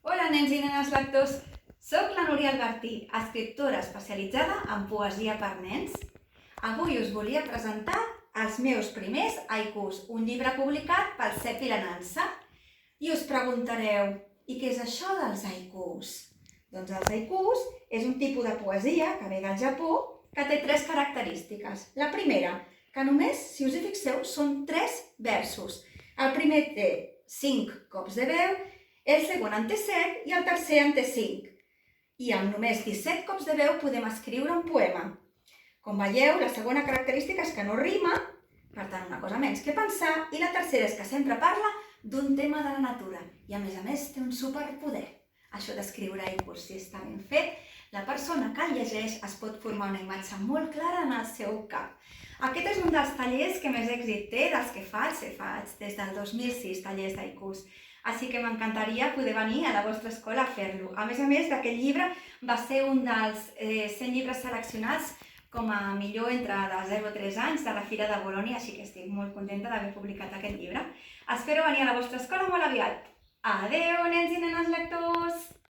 Hola, nens i nenes lectors! Soc la Núria Albertí, escriptora especialitzada en poesia per nens. Avui us volia presentar els meus primers haikus, un llibre publicat pel CEP Vilanança. I us preguntareu, i què és això dels haikus? Doncs els haikus és un tipus de poesia que ve del Japó que té 3 característiques. La primera, que només, si us hi fixeu, són 3 versos. El primer té 5 cops de veu, el segon en té 7 i el tercer en té 5. I amb només 17 cops de veu podem escriure un poema. Com veieu, la segona característica és que no rima, per tant una cosa menys que pensar, i la tercera és que sempre parla d'un tema de la natura i a més té un superpoder. Això d'escriure haikus, si està ben fet, la persona que el llegeix es pot formar una imatge molt clara en el seu cap. Aquest és un dels tallers que més èxit té dels que faig des del 2006, tallers d'haikus. Així que m'encantaria poder venir a la vostra escola a fer-lo. A més, aquest llibre va ser un dels 100 llibres seleccionats com a millor entre de 0 a 3 anys de la Fira de Bolonia, així que estic molt contenta d'haver publicat aquest llibre. Espero venir a la vostra escola molt aviat. Adeu, nens i nenes lectors!